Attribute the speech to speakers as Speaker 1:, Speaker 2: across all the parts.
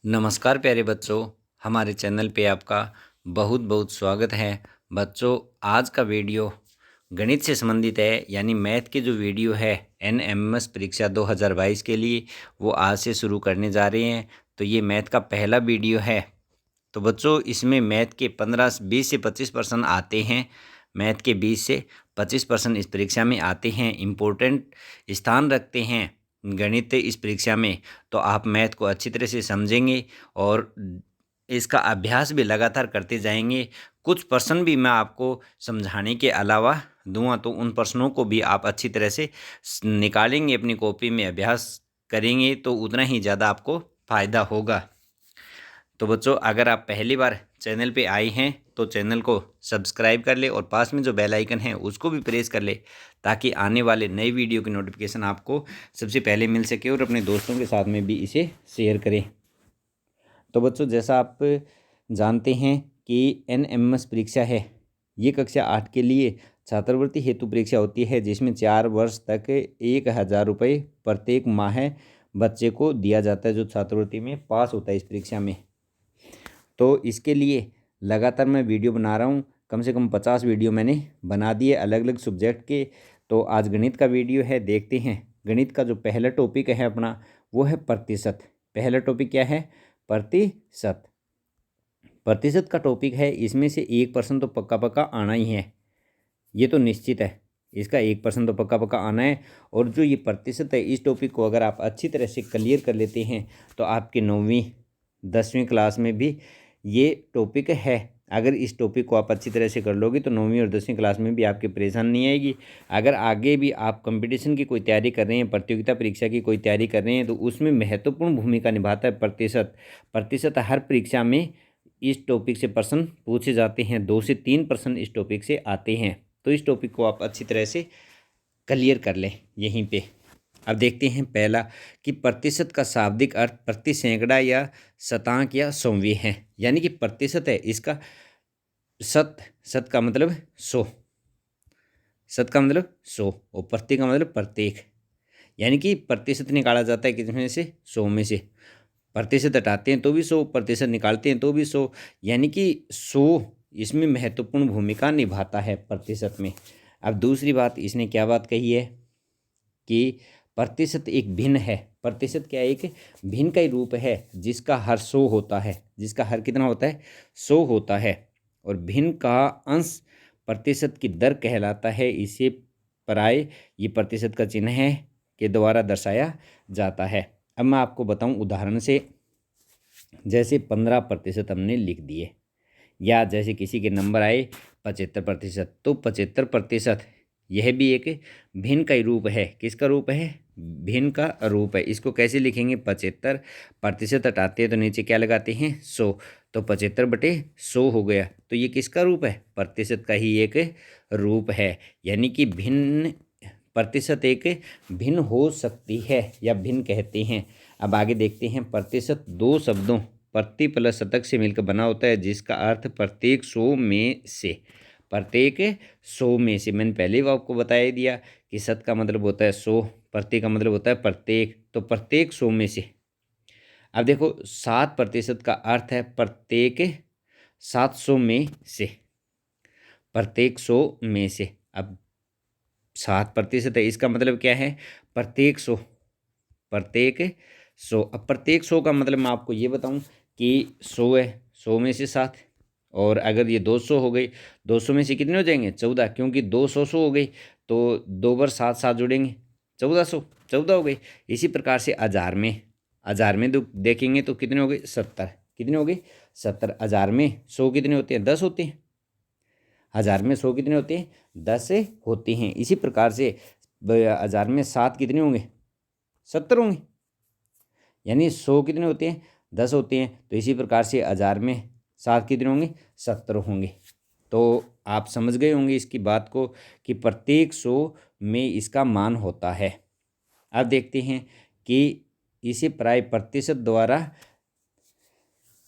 Speaker 1: नमस्कार प्यारे बच्चों, हमारे चैनल पे आपका बहुत बहुत स्वागत है। बच्चों, आज का वीडियो गणित से संबंधित है, यानी मैथ की जो वीडियो है एनएमएस परीक्षा 2022 के लिए वो आज से शुरू करने जा रहे हैं। तो ये मैथ का पहला वीडियो है। तो बच्चों, इसमें मैथ के 20 से 25% आते हैं। मैथ के 20 से 25% इस परीक्षा में आते हैं, इम्पोर्टेंट स्थान रखते हैं गणित इस परीक्षा में। तो आप मैथ को अच्छी तरह से समझेंगे और इसका अभ्यास भी लगातार करते जाएंगे। कुछ प्रश्न भी मैं आपको समझाने के अलावा दूंगा, तो उन प्रश्नों को भी आप अच्छी तरह से निकालेंगे, अपनी कॉपी में अभ्यास करेंगे तो उतना ही ज़्यादा आपको फ़ायदा होगा। तो बच्चों, अगर आप पहली बार चैनल पे आए हैं तो चैनल को सब्सक्राइब कर ले और पास में जो बेल आइकन है उसको भी प्रेस कर ले, ताकि आने वाले नए वीडियो की नोटिफिकेशन आपको सबसे पहले मिल सके और अपने दोस्तों के साथ में भी इसे शेयर करें। तो बच्चों, जैसा आप जानते हैं कि एनएमएस परीक्षा है, ये कक्षा 8 के लिए छात्रवृत्ति हेतु परीक्षा होती है, जिसमें 4 वर्ष तक 1000 रुपये प्रत्येक माह बच्चे को दिया जाता है जो छात्रवृत्ति में पास होता है इस परीक्षा में। तो इसके लिए लगातार मैं वीडियो बना रहा हूँ, कम से कम 50 वीडियो मैंने बना दिए अलग अलग सब्जेक्ट के। तो आज गणित का वीडियो है, देखते हैं। गणित का जो पहला टॉपिक है अपना, वो है प्रतिशत। पहला टॉपिक क्या है? प्रतिशत। प्रतिशत का टॉपिक है, इसमें से 1% तो पक्का पक्का आना ही है, ये तो निश्चित है। इसका 1% तो पक्का पक्का आना है। और जो ये प्रतिशत है, इस टॉपिक को अगर आप अच्छी तरह से क्लियर कर लेते हैं तो आपके 9वीं 10वीं क्लास में भी ये टॉपिक है। अगर इस टॉपिक को आप अच्छी तरह से कर लोगे तो 9वीं और 10वीं क्लास में भी आपकी परेशानी नहीं आएगी। अगर आगे भी आप कंपटीशन की कोई तैयारी कर रहे हैं, प्रतियोगिता परीक्षा की कोई तैयारी कर रहे हैं, तो उसमें महत्वपूर्ण भूमिका निभाता है प्रतिशत। प्रतिशत हर परीक्षा में इस टॉपिक से प्रश्न पूछे जाते हैं, 2 से 3 प्रश्न इस टॉपिक से आते हैं। तो इस टॉपिक को आप अच्छी तरह से क्लियर कर लें यहीं पे। अब देखते हैं पहला कि प्रतिशत का शाब्दिक अर्थ प्रति सैकड़ा या शतांक या सौवीं है। यानी कि प्रतिशत है, इसका शत, शत का मतलब 100, शत का मतलब 100 और प्रति का मतलब प्रत्येक। यानी कि प्रतिशत निकाला जाता है किसमें से? 100 में से। प्रतिशत हटाते हैं तो भी 100, प्रतिशत निकालते हैं तो भी 100, यानी कि 100 इसमें महत्वपूर्ण भूमिका निभाता है प्रतिशत में। अब दूसरी बात, इसने क्या बात कही है कि प्रतिशत एक भिन्न है। प्रतिशत क्या है? एक भिन्न का ही रूप है जिसका हर 100 होता है, जिसका हर कितना होता है? 100 होता है। और भिन्न का अंश प्रतिशत की दर कहलाता है। इसे पराये ये प्रतिशत का चिन्ह है के द्वारा दर्शाया जाता है। अब मैं आपको बताऊं उदाहरण से, जैसे 15% हमने लिख दिए, या जैसे किसी के नंबर आए 75%, तो 75% यह भी एक भिन्न का ही रूप है। किसका रूप है? भिन्न का रूप है। इसको कैसे लिखेंगे? 75% हटाते हैं तो नीचे क्या लगाते हैं? 100, तो 75/100 हो गया। तो ये किसका रूप है? प्रतिशत का ही एक रूप है। यानी कि भिन्न प्रतिशत एक भिन्न हो सकती है या भिन्न कहते हैं। अब आगे देखते हैं। प्रतिशत दो शब्दों प्रति प्लस शतक से मिलकर बना होता है, जिसका अर्थ प्रत्येक 100 में से। प्रत्येक 100 में से, मैंने पहले ही आपको बता ही दिया कि शत का मतलब होता है 100, प्रति का मतलब होता है प्रत्येक, तो प्रत्येक 100 में से। अब देखो, 7% का अर्थ है प्रत्येक 700 में से, प्रत्येक 100 में से। अब 7% है, इसका मतलब क्या है? प्रत्येक 100, प्रत्येक 100। अब प्रत्येक 100 का मतलब मैं आपको ये बताऊं कि 100 है, 100 में से 7, और अगर ये 200 हो गई, 200 में से कितने हो जाएंगे? 14, क्योंकि 200 हो गई तो 2 बार 7 7 जुड़ेंगे, 1400, 14 हो गई। इसी प्रकार से हजार में देखेंगे तो कितने हो गए? 70। कितने हो गए? 70। हजार में 100 कितने होते हैं? 10 होते हैं। हजार में 100 कितने होते हैं? 10 होते हैं। इसी प्रकार से हजार में 7 कितने होंगे? 70 होंगे। यानी 100 कितने होते हैं? 10 होते हैं। तो इसी प्रकार से हजार में 7 कितने होंगे? 70 होंगे। तो आप समझ गए होंगे इसकी बात को कि प्रत्येक 100 में इसका मान होता है। अब देखते हैं कि इसे प्राय प्रतिशत द्वारा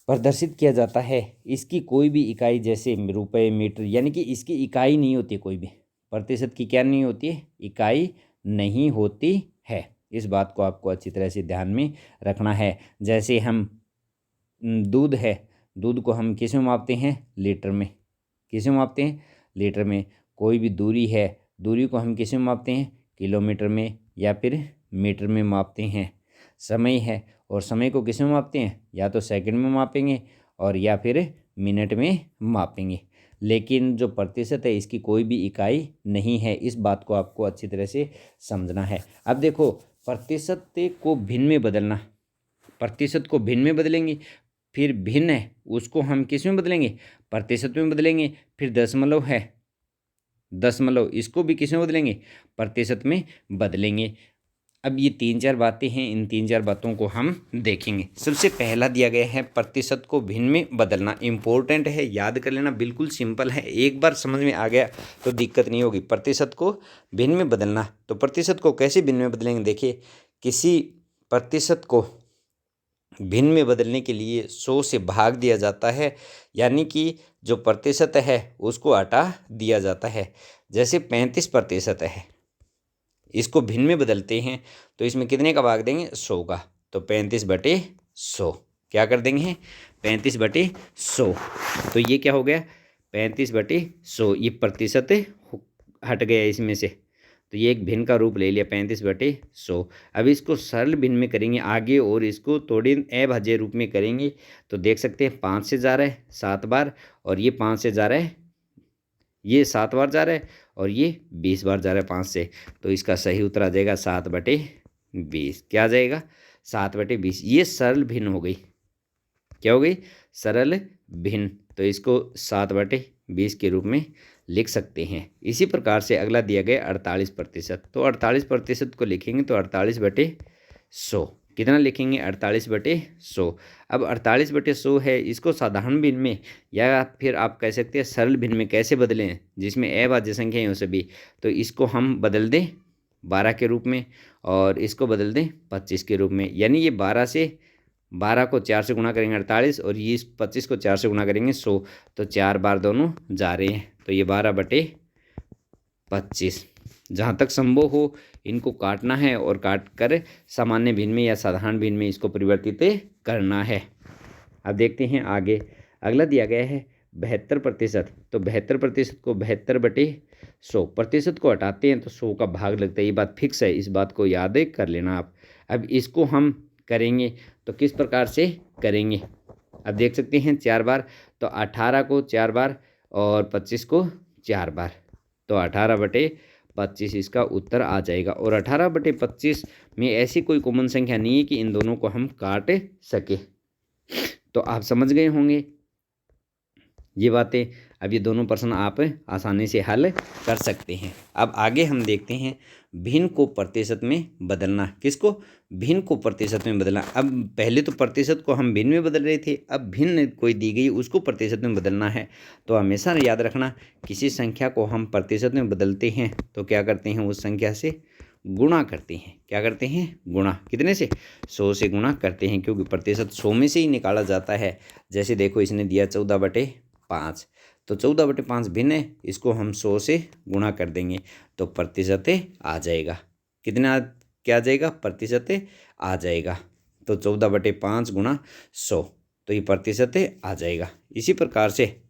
Speaker 1: प्रदर्शित किया जाता है। इसकी कोई भी इकाई, जैसे रुपए, मीटर, यानी कि इसकी इकाई नहीं होती कोई भी। प्रतिशत की क्या नहीं होती है? इकाई नहीं होती है। इस बात को आपको अच्छी तरह से ध्यान में रखना है। जैसे हम दूध है, दूध को हम किस में मापते हैं? लीटर में। किस में मापते हैं? लीटर में। कोई भी दूरी है, दूरी को हम किस में मापते हैं? किलोमीटर में या फिर मीटर में मापते हैं। समय है, और समय को किस में मापते हैं? या तो सेकंड में मापेंगे और या फिर मिनट में मापेंगे। लेकिन जो प्रतिशत है इसकी कोई भी इकाई नहीं है, इस बात को आपको अच्छी तरह से समझना है। अब देखो, प्रतिशत को भिन्न में बदलना, प्रतिशत को भिन्न में बदलेंगे, फिर भिन्न है उसको हम किस में बदलेंगे? प्रतिशत में बदलेंगे। फिर दशमलव है, दशमलव इसको भी किस में बदलेंगे? प्रतिशत में बदलेंगे। अब ये 3-4 बातें हैं, इन 3-4 बातों को हम देखेंगे। सबसे पहला दिया गया है प्रतिशत को भिन्न में बदलना। इम्पोर्टेंट है, याद कर लेना, बिल्कुल सिंपल है, एक बार समझ में आ गया तो दिक्कत नहीं होगी। प्रतिशत को भिन्न में बदलना, तो प्रतिशत को कैसे भिन्न में बदलेंगे? देखिए, किसी प्रतिशत को भिन्न में बदलने के लिए 100 से भाग दिया जाता है, यानी कि जो प्रतिशत है उसको हटा दिया जाता है। जैसे 35% है, इसको भिन्न में बदलते हैं तो इसमें कितने का भाग देंगे? 100 का। तो 35/100 क्या कर देंगे? 35/100। तो ये क्या हो गया? 35/100। ये प्रतिशत हट गया इसमें से, तो ये एक भिन्न का रूप ले लिया, 35/100। अब इसको सरल भिन्न में करेंगे आगे, और इसको थोड़ी अभाज्य रूप में करेंगे तो देख सकते हैं 5 से जा रहा है 7 बार, और ये 5 से जा रहा है, ये 7 बार जा रहा है, और ये 20 बार जा रहा है 5 से। तो इसका सही उत्तर आ जाएगा 7/20। क्या आ जाएगा? 7/20। ये सरल भिन्न हो गई। क्या हो गई? सरल भिन्न। तो इसको 7/20 के रूप में लिख सकते हैं। इसी प्रकार से अगला दिया गया 48%। तो 48% को लिखेंगे तो 48/100। कितना लिखेंगे? 48/100। अब 48/100 है, इसको साधारण भिन्न में या फिर आप कह सकते हैं सरल भिन्न में कैसे बदलें, जिसमें अभाज्य संख्या है सभी। तो इसको हम बदल दें 12 के रूप में, और इसको बदल दें 25 के रूप में। यानी ये 12 को 4 से गुणा करेंगे 48, और ये 25 को 4 से गुणा करेंगे 100। तो 4 बार दोनों जा रहे हैं, तो ये 12/25। जहाँ तक संभव हो इनको काटना है, और काट कर सामान्य भिन्न में या साधारण भिन्न में इसको परिवर्तित करना है। अब देखते हैं आगे। अगला दिया गया है 72%। तो 72% को 72/100, प्रतिशत को हटाते हैं तो 100 का भाग लगता है, ये बात फिक्स है, इस बात को याद कर लेना आप। अब इसको हम करेंगे तो किस प्रकार से करेंगे? अब देख सकते हैं 4 बार, तो 18 को 4 बार और 25 को 4 बार, तो 18/25 इसका उत्तर आ जाएगा। और 18/25 में ऐसी कोई कॉमन संख्या नहीं है कि इन दोनों को हम काट सके। तो आप समझ गए होंगे ये बातें। अब ये दोनों प्रश्न आप आसानी से हल कर सकते हैं। अब आगे हम देखते हैं भिन्न को प्रतिशत में बदलना। किसको? भिन्न को प्रतिशत में बदलना। अब पहले तो प्रतिशत को हम भिन्न में बदल रहे थे, अब भिन्न कोई दी गई उसको प्रतिशत में बदलना है। तो हमेशा याद रखना, किसी संख्या को हम प्रतिशत में बदलते हैं तो क्या करते हैं? उस संख्या से गुणा करते हैं। क्या करते हैं? गुणा। कितने से? 100 से गुणा करते हैं, क्योंकि प्रतिशत 100 में से ही निकाला जाता है। जैसे देखो, इसने दिया 14/5, तो 14/5 भिन्न है, इसको हम 100 से गुणा कर देंगे तो प्रतिशत आ जाएगा। कितना क्या आ जाएगा? प्रतिशत आ जाएगा। तो 14/5 गुणा 100, तो ये प्रतिशत आ जाएगा। इसी प्रकार से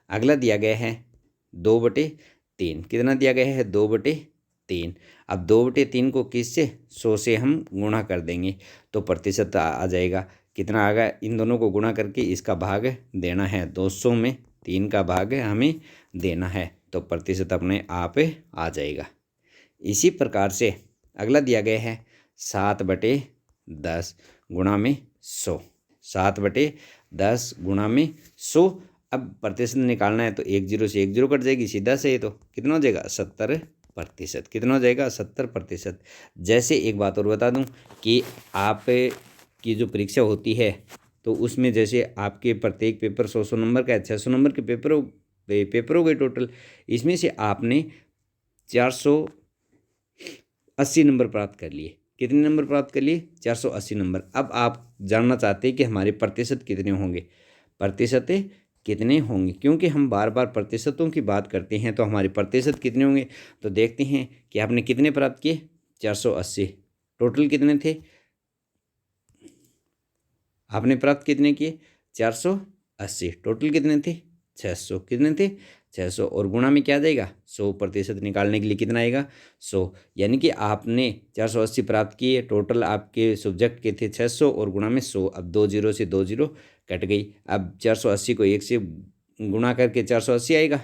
Speaker 1: अगला दिया गया है 2/3। कितना दिया गया है? 2/3। अब 2/3 को किस से? 100 से हम गुणा कर देंगे तो प्रतिशत आ जाएगा। कितना आ गया? इन दोनों को गुणा करके इसका भाग देना है, 200 में 3 का भाग हमें देना है, तो प्रतिशत अपने आप आ जाएगा। इसी प्रकार से अगला दिया गया है 7/10 गुणा में 100। 7/10 गुणा में 100। अब प्रतिशत निकालना है तो 1 0 से 1 0 कट जाएगी, सीधा से। तो कितना हो जाएगा? 70%। कितना हो जाएगा? 70%। जैसे एक बात और बता दूं कि आप की जो परीक्षा होती है तो उसमें जैसे आपके प्रत्येक पेपर 100 नंबर का है, 600 नंबर के पेपर हो गए टोटल। इसमें से आपने 480 नंबर प्राप्त कर लिए। कितने नंबर प्राप्त कर लिए? 480 नंबर। अब आप जानना चाहते हैं कि हमारे प्रतिशत कितने होंगे? प्रतिशत कितने होंगे? क्योंकि हम बार बार प्रतिशतों की बात करते हैं, तो हमारे प्रतिशत कितने होंगे? तो देखते हैं कि आपने कितने प्राप्त किए? 480। टोटल कितने थे? आपने प्राप्त कितने किए 480, टोटल कितने थे 600, कितने थे 600, और गुणा में क्या आ जाएगा 100% निकालने के लिए कितना आएगा 100, यानी कि आपने 480 प्राप्त किए, टोटल आपके सब्जेक्ट के थे 600 और गुणा में 100। अब 2 जीरो से 2 जीरो कट गई। अब 480 को 1 से गुणा करके 480 आएगा,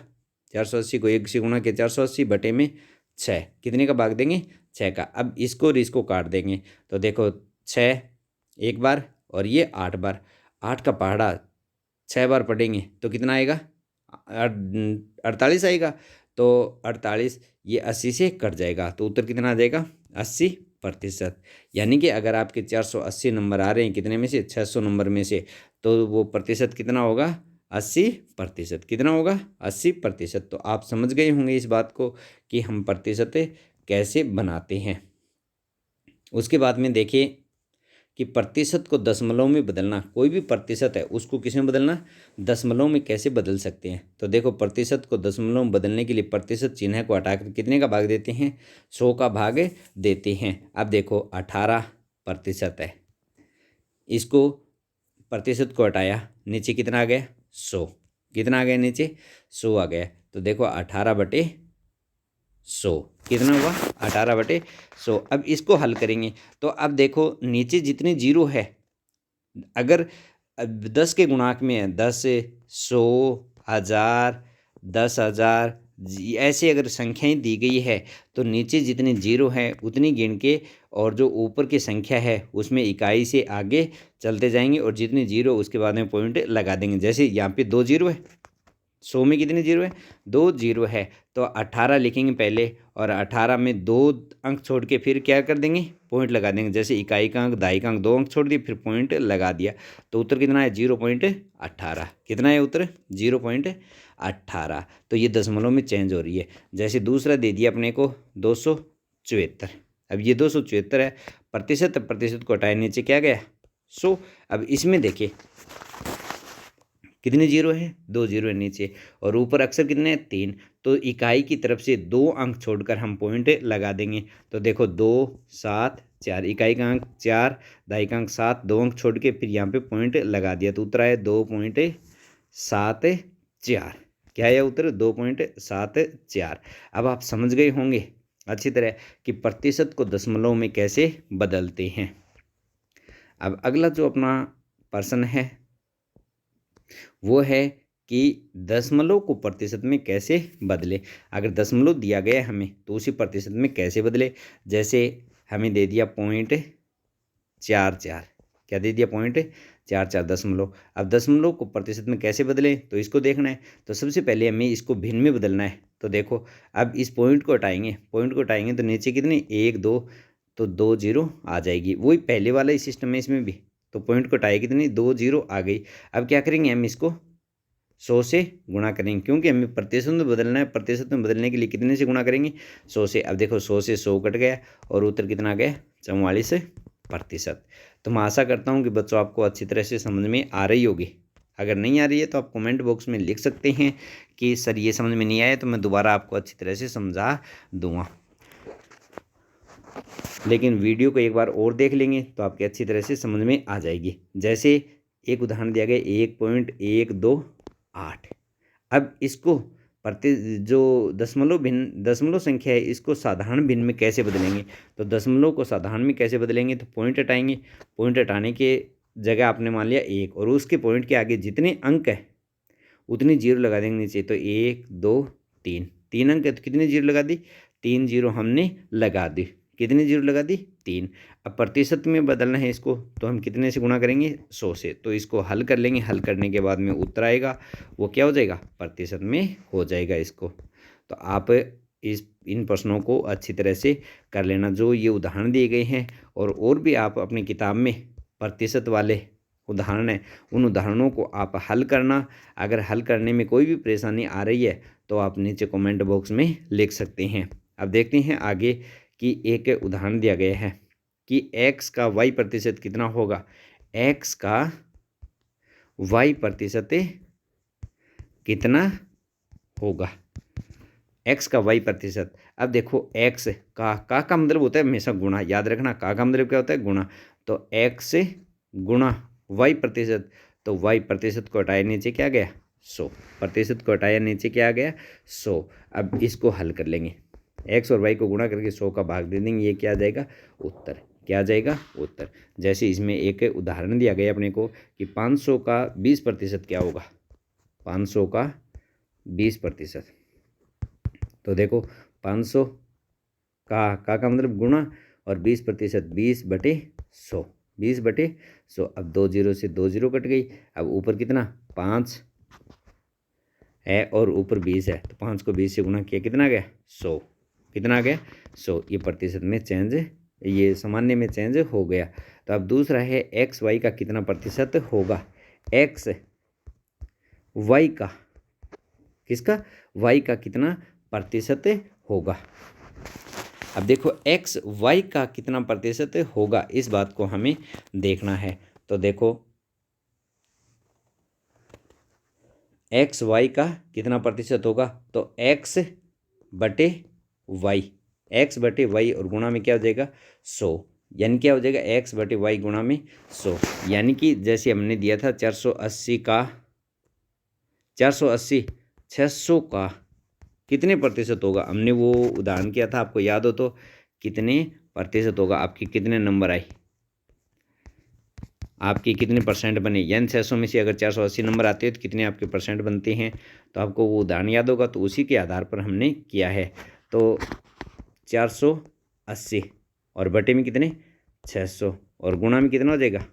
Speaker 1: 480 को 1 से गुणा के 480 बटे में 6, कितने का भाग देंगे 6 का। अब इसको और इसको काट देंगे तो देखो 6 एक बार और ये 8 बार, 8 का पहाड़ा 6 बार पढ़ेंगे तो कितना आएगा 48 आएगा। तो 48 ये 80 से कट जाएगा तो उत्तर कितना आ जाएगा 80%। यानी कि अगर आपके 480 नंबर आ रहे हैं कितने में से 600 नंबर में से, तो वो प्रतिशत कितना होगा 80%। कितना होगा 80%। तो आप समझ गए होंगे इस बात को कि हम प्रतिशत कैसे बनाते हैं। उसके बाद में देखिए कि प्रतिशत को दशमलव में बदलना, कोई भी प्रतिशत है उसको किस में बदलना दशमलव में कैसे बदल सकते हैं। तो देखो प्रतिशत को दशमलव में बदलने के लिए प्रतिशत चिन्ह को हटाकर कितने का भाग देते हैं 100 का भाग देते हैं। अब देखो 18% है, इसको प्रतिशत को हटाया नीचे कितना आ गया 100, कितना आ गया नीचे 100 आ गया। तो देखो 18/100 कितना हुआ 18/100। अब इसको हल करेंगे तो अब देखो नीचे जितने जीरो है, अगर 10 के गुणांक में है 10, 100, 1000, 10,000 ऐसे अगर संख्याएं दी गई है तो नीचे जितने जीरो हैं उतनी गिन के और जो ऊपर की संख्या है उसमें इकाई से आगे चलते जाएंगे और जितने जीरो उसके बाद में पॉइंट लगा देंगे। जैसे यहाँ पे 2 जीरो है, 100 में कितने जीरो है 2 जीरो है, तो 18 लिखेंगे पहले और 18 में 2 अंक छोड़ के फिर क्या कर देंगे पॉइंट लगा देंगे। जैसे इकाई का अंक दहाई का अंक 2 अंक छोड़ दिए फिर पॉइंट लगा दिया, तो उत्तर कितना है 0.18। कितना है उत्तर 0.18। तो ये दशमलव में चेंज हो रही है। जैसे दूसरा दे दिया अपने को 274, अब ये 274 है, प्रतिशत प्रतिशत को हटाए नीचे क्या गया 100। अब इसमें देखिए कितने जीरो है 2 जीरो है नीचे और ऊपर अक्षर कितने हैं 3, तो इकाई की तरफ से 2 अंक छोड़कर हम पॉइंट लगा देंगे। तो देखो 2, 7, 4, इकाई का अंक 4, दहाई का अंक 7, 2 अंक छोड़ के फिर यहाँ पे पॉइंट लगा दिया तो उत्तर आया 2.74। क्या है उत्तर 2.74। अब आप समझ गए होंगे अच्छी तरह कि प्रतिशत को दशमलव में कैसे बदलते हैं। अब अगला जो अपना प्रश्न है वो है कि दशमलव को प्रतिशत में कैसे बदले। अगर दशमलव दिया गया है हमें तो उसी प्रतिशत में कैसे बदले। जैसे हमें दे दिया 0.44, क्या दे दिया 0.44 दशमलव। अब दशमलव को प्रतिशत में कैसे बदले तो इसको देखना है। तो सबसे पहले हमें इसको भिन्न में बदलना है। तो देखो अब इस पॉइंट को हटाएंगे, पॉइंट को हटाएंगे तो नीचे कितनी 1, 2, तो 2 जीरो आ जाएगी। वही पहले वाला ही सिस्टम है इसमें भी, तो पॉइंट को हटाए कितनी 2 जीरो आ गई। अब क्या करेंगे हम इसको 100 से गुणा करेंगे क्योंकि हमें प्रतिशत में बदलना है। प्रतिशत में बदलने के लिए कितने से गुणा करेंगे 100 से। अब देखो 100 से 100 कट गया और उत्तर कितना आ गया 44%। तो मैं आशा करता हूँ कि बच्चों आपको अच्छी तरह से समझ में आ रही होगी। अगर नहीं आ रही है तो आप कमेंट बॉक्स में लिख सकते हैं कि सर ये समझ में नहीं आया, तो मैं दोबारा आपको अच्छी तरह से समझा दूँगा। लेकिन वीडियो को एक बार और देख लेंगे तो आपकी अच्छी तरह से समझ में आ जाएगी। जैसे एक उदाहरण दिया गया 1.128। अब इसको जो दशमलव संख्या है इसको साधारण भिन्न में कैसे बदलेंगे। तो दशमलव को साधारण में कैसे बदलेंगे तो पॉइंट हटाएंगे, पॉइंट हटाने के जगह आपने मान लिया 1 और उसके पॉइंट के आगे जितने अंक है उतनी जीरो लगा देंगे नीचे। तो 1, 2, 3, 3 अंक है तो कितनी जीरो लगा दी 3 जीरो हमने लगा दी। कितनी जीरो लगा दी 3। अब प्रतिशत में बदलना है इसको तो हम कितने से गुणा करेंगे 100 से। तो इसको हल कर लेंगे, हल करने के बाद में उत्तर आएगा वो क्या हो जाएगा प्रतिशत में हो जाएगा इसको। तो आप इन प्रश्नों को अच्छी तरह से कर लेना जो ये उदाहरण दिए गए हैं, और भी आप अपनी किताब में प्रतिशत वाले उदाहरण है उन उदाहरणों को आप हल करना। अगर हल करने में कोई भी परेशानी आ रही है तो आप नीचे कमेंट बॉक्स में लिख सकते हैं। अब देखते हैं आगे कि एक उदाहरण दिया गया है कि x का y प्रतिशत कितना होगा। x का y प्रतिशत कितना होगा, x का y प्रतिशत। अब देखो x का मतलब होता है हमेशा गुणा, याद रखना का मतलब क्या होता है गुणा। तो x गुणा y प्रतिशत, तो y प्रतिशत को हटाया नीचे क्या गया 100, प्रतिशत को हटाया नीचे क्या आ गया 100। अब इसको हल कर लेंगे, x और y को गुणा करके 100 का भाग दे देंगे, ये क्या आ जाएगा उत्तर, क्या आ जाएगा उत्तर। जैसे इसमें एक उदाहरण दिया गया अपने को कि 500 का 20% क्या होगा, 500 का 20%, तो देखो 500 का मतलब गुणा और 20%, 20/100, 20/100। अब 2 जीरो से 2 जीरो कट गई, अब ऊपर कितना 5 है और ऊपर 20 है, तो 5 को 20 से गुणा किया कितना आ गया 100, कितना आ गया 100। ये प्रतिशत में चेंज, ये सामान्य में चेंज हो गया। तो अब दूसरा है एक्स वाई का कितना प्रतिशत होगा, एक्स वाई का, किसका वाई का कितना प्रतिशत होगा। अब देखो एक्स वाई का कितना प्रतिशत होगा, इस बात को हमें देखना है। तो देखो एक्स वाई का कितना प्रतिशत होगा, तो एक्स बटे वाई, एक्स बटे वाई और गुणा में क्या हो जाएगा 100, यानी क्या हो जाएगा एक्स बटे वाई गुणा में 100, यानी कि जैसे हमने दिया था 480 का 480 600 का कितने प्रतिशत होगा, हमने वो उदाहरण किया था, आपको याद हो तो कितने प्रतिशत होगा, आपकी कितने नंबर आई, आपके कितने परसेंट बने, यानी 600 में से अगर 480 नंबर आते हैं तो कितने आपके परसेंट बनते हैं। तो आपको वो उदाहरण याद होगा, तो उसी के आधार पर हमने किया है। तो 480 और बटे में कितने 600 और गुणा में कितना हो जाएगा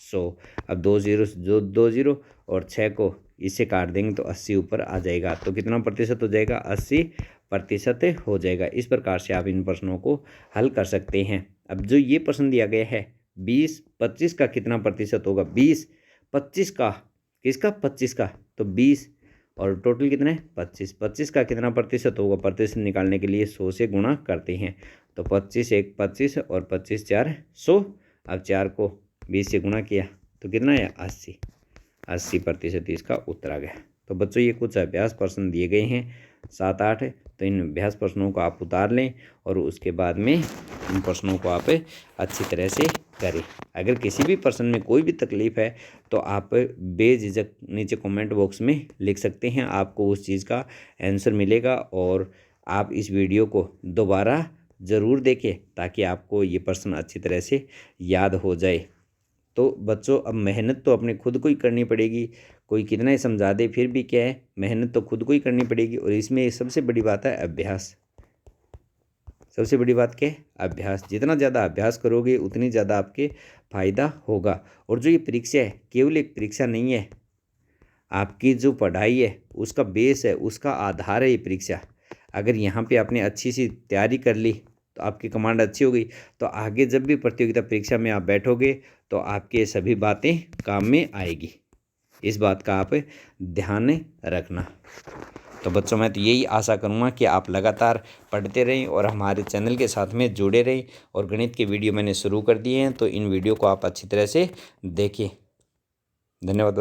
Speaker 1: 100। अब 2 जीरो जो 2 जीरो और 6 को इससे काट देंगे तो 80 ऊपर आ जाएगा, तो कितना प्रतिशत हो जाएगा 80% हो जाएगा। इस प्रकार से आप इन प्रश्नों को हल कर सकते हैं। अब जो ये प्रश्न दिया गया है 20-25 का कितना प्रतिशत होगा, 20-25 का, किसका 25 का, तो 20 और टोटल कितना है 25 का कितना प्रतिशत होगा, प्रतिशत निकालने के लिए 100 से गुणा करते हैं। तो 25 1 25 और 25 4 100। अब 4 को 20 से गुणा किया तो कितना है 80% इसका उत्तर आ गया। तो बच्चों ये कुछ अभ्यास प्रश्न दिए गए हैं 7-8, तो इन अभ्यास प्रश्नों को आप उतार लें और उसके बाद में इन प्रश्नों को आप अच्छी तरह से करें। अगर किसी भी प्रश्न में कोई भी तकलीफ़ है तो आप बेझिझक नीचे कमेंट बॉक्स में लिख सकते हैं, आपको उस चीज़ का आंसर मिलेगा। और आप इस वीडियो को दोबारा ज़रूर देखें ताकि आपको ये प्रश्न अच्छी तरह से याद हो जाए। तो बच्चों अब मेहनत तो अपने खुद को ही करनी पड़ेगी, कोई कितना ही समझा दे फिर भी क्या है, मेहनत तो खुद को ही करनी पड़ेगी। और इसमें सबसे बड़ी बात है अभ्यास, सबसे बड़ी बात क्या है अभ्यास। जितना ज़्यादा अभ्यास करोगे उतनी ज़्यादा आपके फ़ायदा होगा। और जो ये परीक्षा है केवल एक परीक्षा नहीं है, आपकी जो पढ़ाई है उसका बेस है, उसका आधार है ये परीक्षा। अगर यहाँ पे आपने अच्छी सी तैयारी कर ली तो आपकी कमांड अच्छी हो गई, तो आगे जब भी प्रतियोगिता परीक्षा में आप बैठोगे तो आपके सभी बातें काम में आएगी। इस बात का आप ध्यान रखना। तो बच्चों मैं तो यही आशा करूँगा कि आप लगातार पढ़ते रहें और हमारे चैनल के साथ में जुड़े रहें। और गणित के वीडियो मैंने शुरू कर दिए हैं, तो इन वीडियो को आप अच्छी तरह से देखें। धन्यवाद।